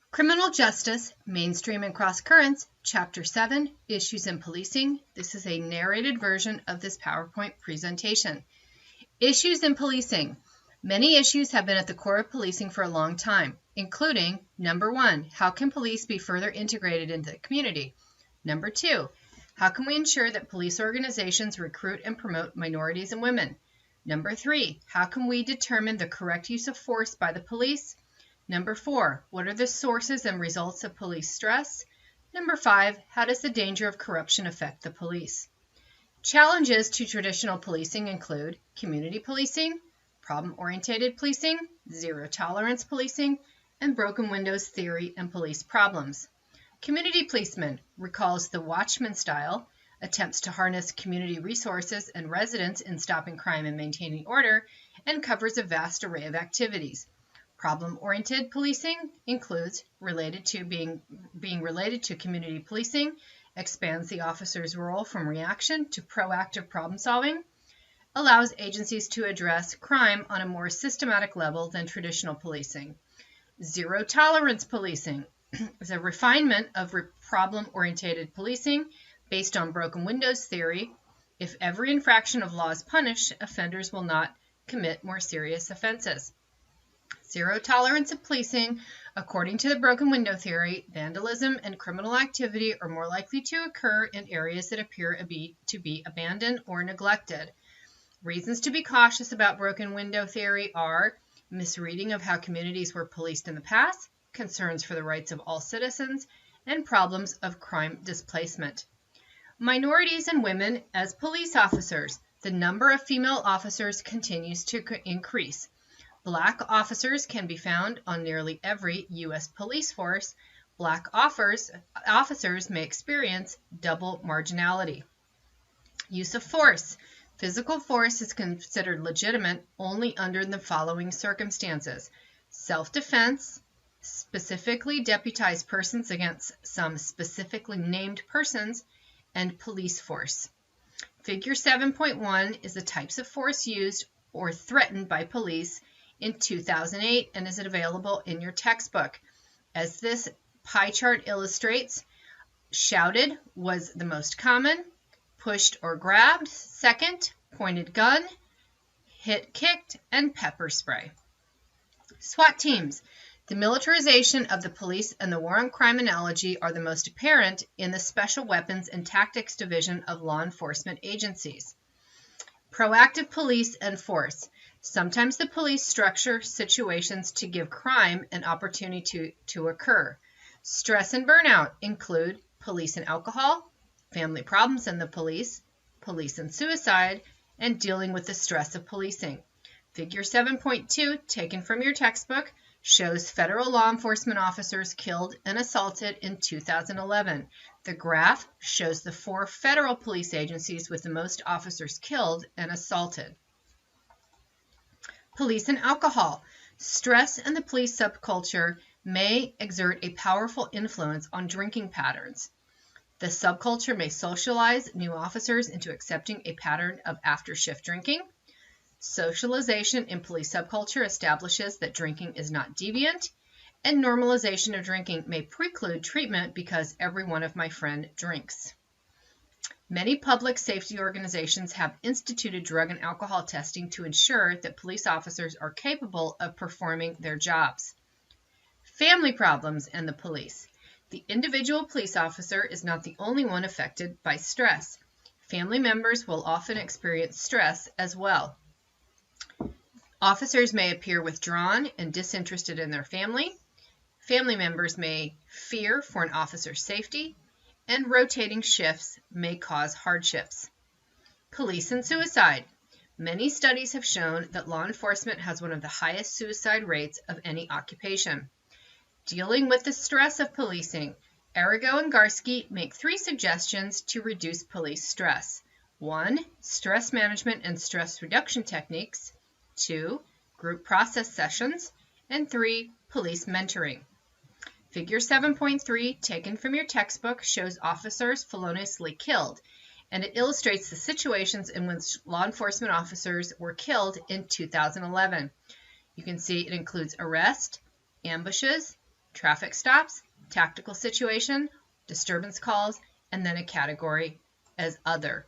Criminal Justice, Mainstream and Cross Currents, Chapter 7, Issues in Policing. This is a narrated version of this PowerPoint presentation. Issues in Policing. Many issues have been at the core of policing for a long time, including, number 1, how can police be further integrated into the community? Number 2, how can we ensure that police organizations recruit and promote minorities and women? Number 3, how can we determine the correct use of force by the police? Number 4, what are the sources and results of police stress? Number 5, how does the danger of corruption affect the police? Challenges to traditional policing include community policing, problem-oriented policing, zero-tolerance policing, and broken windows theory and police problems. Community policing recalls the Watchman style, attempts to harness community resources and residents in stopping crime and maintaining order, and covers a vast array of activities. Problem-oriented policing includes being related to community policing, expands the officer's role from reaction to proactive problem solving, allows agencies to address crime on a more systematic level than traditional policing. Zero-tolerance policing is a refinement of problem-oriented policing based on broken windows theory. If every infraction of law is punished, offenders will not commit more serious offenses. Zero tolerance of policing. According to the broken window theory, vandalism and criminal activity are more likely to occur in areas that appear to be abandoned or neglected. Reasons to be cautious about broken window theory are misreading of how communities were policed in the past, concerns for the rights of all citizens, and problems of crime displacement. Minorities and women as police officers. The number of female officers continues to increase. Black officers can be found on nearly every U.S. police force. Black officers may experience double marginality. Use of force. Physical force is considered legitimate only under the following circumstances: self-defense, specifically deputized persons against some specifically named persons, and police force. Figure 7.1 is the types of force used or threatened by police in 2008 and is available in your textbook. As this pie chart illustrates, shouted was the most common, pushed or grabbed second, pointed gun, hit, kicked, and pepper spray. SWAT teams. The militarization of the police and the war on crime analogy are the most apparent in the Special Weapons and Tactics Division of law enforcement agencies. Proactive police and force. Sometimes the police structure situations to give crime an opportunity to occur. Stress and burnout include police and alcohol, family problems in the police and suicide, and dealing with the stress of policing. Figure 7.2, taken from your textbook, shows federal law enforcement officers killed and assaulted in 2011. The graph shows the 4 federal police agencies with the most officers killed and assaulted. Police and alcohol. Stress and the police subculture may exert a powerful influence on drinking patterns. The subculture may socialize new officers into accepting a pattern of after-shift drinking. Socialization in police subculture establishes that drinking is not deviant, and normalization of drinking may preclude treatment because every one of my friend drinks. Many public safety organizations have instituted drug and alcohol testing to ensure that police officers are capable of performing their jobs. Family problems and the police. The individual police officer is not the only one affected by stress. Family members will often experience stress as well. Officers may appear withdrawn and disinterested in their family. Family members may fear for an officer's safety, and rotating shifts may cause hardships. Police and suicide. Many studies have shown that law enforcement has one of the highest suicide rates of any occupation. Dealing with the stress of policing, Arago and Garski make 3 suggestions to reduce police stress. 1. Stress management and stress reduction techniques. 2. Group process sessions. And 3. Police mentoring. Figure 7.3, taken from your textbook, shows officers feloniously killed, and it illustrates the situations in which law enforcement officers were killed in 2011. You can see it includes arrest, ambushes, traffic stops, tactical situation, disturbance calls, and then a category as other.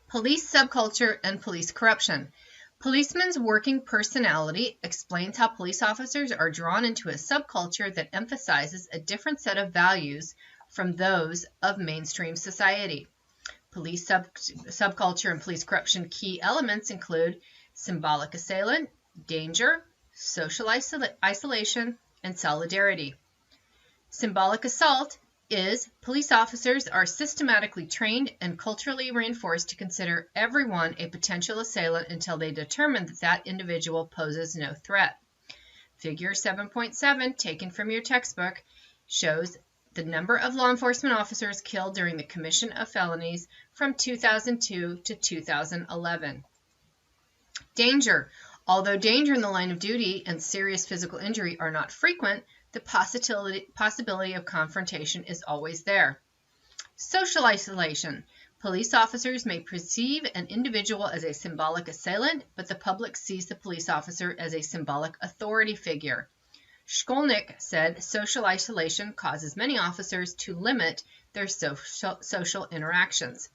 Police subculture and police corruption. Policeman's working personality explains how police officers are drawn into a subculture that emphasizes a different set of values from those of mainstream society. Police subculture and police corruption key elements include symbolic assailant, danger, social isolation, and solidarity. Symbolic assault is police officers are systematically trained and culturally reinforced to consider everyone a potential assailant until they determine that that individual poses no threat. Figure 7.7, taken from your textbook, shows the number of law enforcement officers killed during the commission of felonies from 2002 to 2011. Danger. Although danger in the line of duty and serious physical injury are not frequent, the possibility of confrontation is always there. Social isolation. Police officers may perceive an individual as a symbolic assailant, but the public sees the police officer as a symbolic authority figure. Skolnick said social isolation causes many officers to limit their social interactions.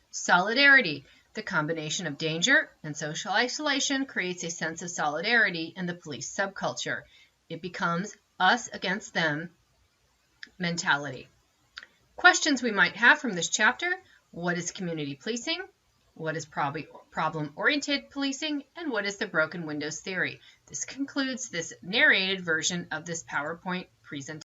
Solidarity. The combination of danger and social isolation creates a sense of solidarity in the police subculture. It becomes us against them mentality. Questions we might have from this chapter: what is community policing? What is problem-oriented policing? And what is the broken windows theory? This concludes this narrated version of this PowerPoint presentation.